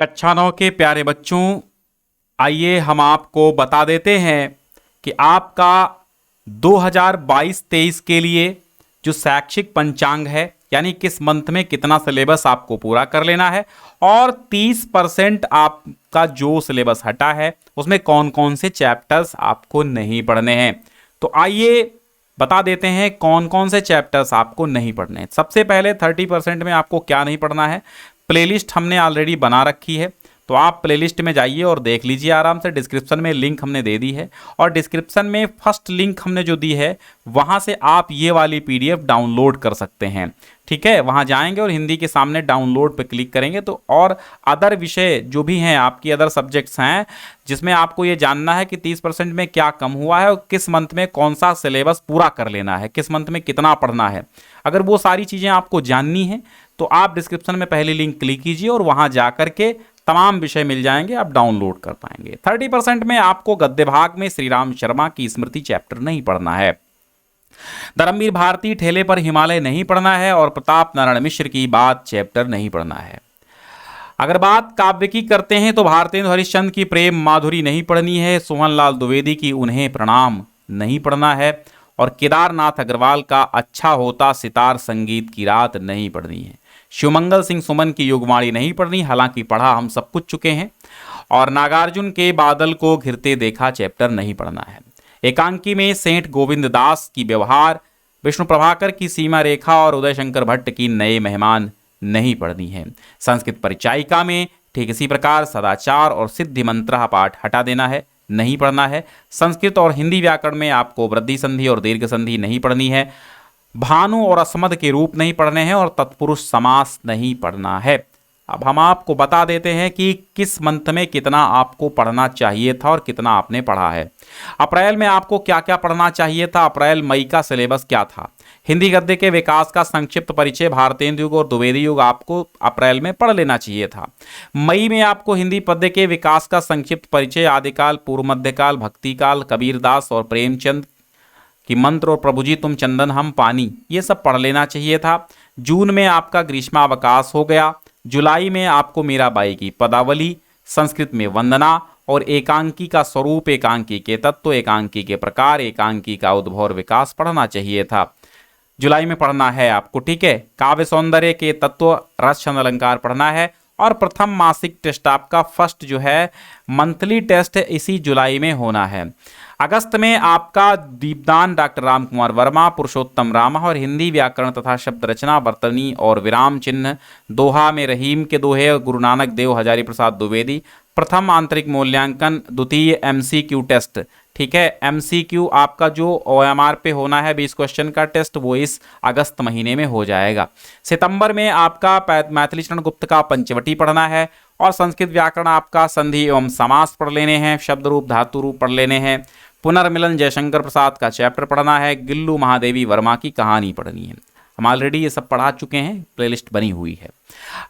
कक्षा 9 के प्यारे बच्चों, आइए हम आपको बता देते हैं कि आपका 2022-23 के लिए जो शैक्षिक पंचांग है, यानी किस मंथ में कितना सिलेबस आपको पूरा कर लेना है और 30% आपका जो सिलेबस हटा है उसमें कौन कौन से चैप्टर्स आपको नहीं पढ़ने हैं। तो आइए बता देते हैं कौन कौन से चैप्टर्स आपको नहीं पढ़ने हैं। सबसे पहले 30% में आपको क्या नहीं पढ़ना है, प्लेलिस्ट हमने ऑलरेडी बना रखी है, तो आप प्लेलिस्ट में जाइए और देख लीजिए आराम से। डिस्क्रिप्शन में लिंक हमने दे दी है और डिस्क्रिप्शन में फर्स्ट लिंक हमने जो दी है वहाँ से आप ये वाली पीडीएफ डाउनलोड कर सकते हैं। ठीक है, वहाँ जाएंगे और हिंदी के सामने डाउनलोड पर क्लिक करेंगे तो और अदर विषय जो भी हैं आपकी अदर सब्जेक्ट्स हैं जिसमें आपको ये जानना है कि 30% में क्या कम हुआ है और किस मंथ में कौन सा सिलेबस पूरा कर लेना है, किस मंथ में कितना पढ़ना है, अगर वो सारी चीज़ें आपको जाननी है तो आप डिस्क्रिप्शन में पहली लिंक क्लिक कीजिए और वहाँ जा करके तमाम विषय मिल जाएंगे, आप डाउनलोड कर पाएंगे। 30% में आपको गद्य भाग में श्री राम शर्मा की स्मृति चैप्टर नहीं पढ़ना है, धर्मवीर भारती ठेले पर हिमालय नहीं पढ़ना है और प्रताप नारायण मिश्र की बात चैप्टर नहीं पढ़ना है। अगर बात काव्य की करते हैं तो भारतेंदु हरिश्चंद्र की प्रेम माधुरी नहीं पढ़नी है, सोहनलाल द्विवेदी की उन्हें प्रणाम नहीं पढ़ना है और केदारनाथ अग्रवाल का अच्छा होता सितार संगीत की रात नहीं पढ़नी है। शिवमंगल सिंह सुमन की युगवाणी नहीं पढ़नी, हालांकि पढ़ा हम सब कुछ चुके हैं। और नागार्जुन के बादल को घिरते देखा चैप्टर नहीं पढ़ना है। एकांकी में सेठ गोविंद दास की व्यवहार, विष्णु प्रभाकर की सीमा रेखा और उदय शंकर भट्ट की नए मेहमान नहीं पढ़नी है। संस्कृत परिचायिका में ठीक इसी प्रकार सदाचार और सिद्धि मंत्र पाठ हटा देना है, नहीं पढ़ना है। संस्कृत और हिंदी व्याकरण में आपको वृद्धि संधि और दीर्घ संधि नहीं पढ़नी है। भानु और असमद के रूप नहीं पढ़ने हैं और तत्पुरुष समास नहीं पढ़ना है। अब हम आपको बता देते हैं कि किस मंथ में कितना आपको पढ़ना चाहिए था और कितना आपने पढ़ा है। अप्रैल में आपको क्या क्या पढ़ना चाहिए था, अप्रैल मई का सिलेबस क्या था। हिंदी गद्य के विकास का संक्षिप्त परिचय भारतेंदु युग और द्विवेदी युग आपको अप्रैल में पढ़ लेना चाहिए था। मई में आपको हिंदी पद्य के विकास का संक्षिप्त परिचय, आदिकाल, पूर्व मध्यकाल, भक्तिकाल, कबीरदास और प्रेमचंद कि मंत्र और प्रभुजी तुम चंदन हम पानी, ये सब पढ़ लेना चाहिए था। जून में आपका ग्रीष्मावकाश हो गया। जुलाई में आपको मीराबाई की पदावली, संस्कृत में वंदना और एकांकी का स्वरूप, एकांकी के तत्व, एकांकी के प्रकार, एकांकी का उद्भव और विकास पढ़ना चाहिए था। जुलाई में पढ़ना है आपको, ठीक है। काव्य सौंदर्य के तत्व, रस छंद अलंकार पढ़ना है और प्रथम मासिक टेस्ट आपका फर्स्ट जो है मंथली टेस्ट इसी जुलाई में होना है। अगस्त में आपका दीपदान डॉक्टर राम कुमार वर्मा, पुरुषोत्तम रामा और हिंदी व्याकरण तथा शब्द रचना वर्तनी और विराम चिन्ह, दोहा में रहीम के दोहे, गुरु नानक देव हजारी प्रसाद द्विवेदी। प्रथम आंतरिक मूल्यांकन, द्वितीय एमसीक्यू टेस्ट, ठीक है। एमसीक्यू आपका जो ओएमआर पे होना है 20 क्वेश्चन का टेस्ट, वो इस अगस्त महीने में हो जाएगा। सितंबर में आपका मैथिली चरण गुप्त का पंचवटी पढ़ना है और संस्कृत व्याकरण आपका संधि एवं समास पढ़ लेने हैं, शब्द रूप धातु रूप पढ़ लेने हैं। पुनर्मिलन जयशंकर प्रसाद का चैप्टर पढ़ना है। गिल्लू महादेवी वर्मा की कहानी पढ़नी है। हम ऑलरेडी ये सब पढ़ा चुके हैं, प्लेलिस्ट बनी हुई है।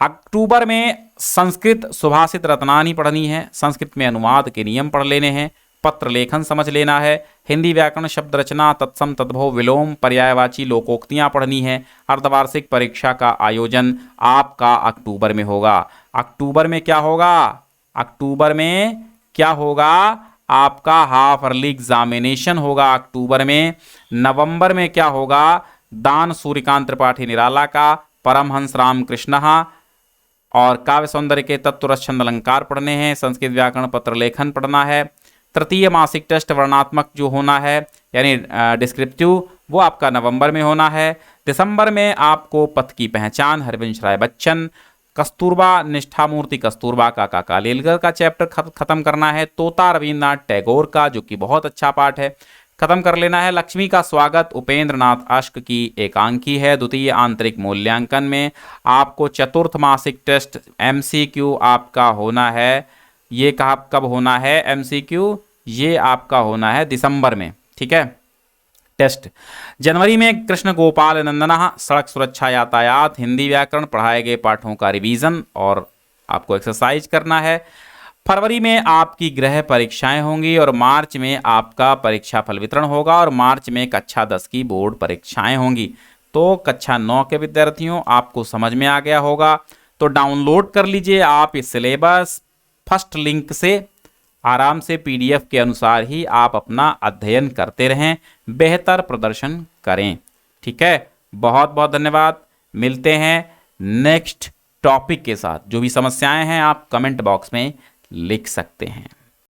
अक्टूबर में संस्कृत सुभाषित रत्नानी पढ़नी है, संस्कृत में अनुवाद के नियम पढ़ लेने हैं, पत्र लेखन समझ लेना है, हिंदी व्याकरण शब्द रचना तत्सम तद्भव विलोम पर्यायवाची लोकोक्तियाँ पढ़नी है। अर्धवार्षिक परीक्षा का आयोजन आपका अक्टूबर में होगा। अक्टूबर में क्या होगा, अक्टूबर में क्या होगा, आपका हाफ अर्ली एग्जामिनेशन होगा अक्टूबर में। नवंबर में क्या होगा, दान सूर्यकांत त्रिपाठी निराला का, परमहंस राम कृष्ण और काव्य सौंदर्य के तत्व रस छंद अलंकार पढ़ने हैं। संस्कृत व्याकरण पत्र लेखन पढ़ना है। तृतीय मासिक टेस्ट वर्णात्मक जो होना है यानी डिस्क्रिप्टिव, वो आपका नवंबर में होना है। दिसंबर में आपको पथ की पहचान हरिवंश राय बच्चन, कस्तूरबा निष्ठामूर्ति कस्तूरबा का काका लेलकर का चैप्टर खत्म करना है। तोता रविन्द्रनाथ टैगोर का, जो कि बहुत अच्छा पाठ है, खत्म कर लेना है। लक्ष्मी का स्वागत उपेंद्र नाथ अश्क की एकांकी है। द्वितीय आंतरिक मूल्यांकन में आपको चतुर्थ मासिक टेस्ट एमसीक्यू आपका होना है। ये कब होना है एमसीक्यू, ये आपका होना है दिसंबर में, ठीक है। टेस्ट जनवरी में कृष्ण गोपाल नंदना, सड़क सुरक्षा यातायात, हिंदी व्याकरण, पढ़ाए गए पाठों का रिवीजन और आपको एक्सरसाइज करना है। फरवरी में आपकी गृह परीक्षाएं होंगी और मार्च में आपका परीक्षा फल वितरण होगा और मार्च में कक्षा 10 की बोर्ड परीक्षाएं होंगी। तो कक्षा 9 के विद्यार्थियों आपको समझ में आ गया होगा। तो डाउनलोड कर लीजिए आप ये सिलेबस। फर्स्ट लिंक से आराम से पीडीएफ के अनुसार ही आप अपना अध्ययन करते रहें, बेहतर प्रदर्शन करें। ठीक है, बहुत बहुत धन्यवाद। मिलते हैं नेक्स्ट टॉपिक के साथ। जो भी समस्याएं हैं आप कमेंट बॉक्स में लिख सकते हैं।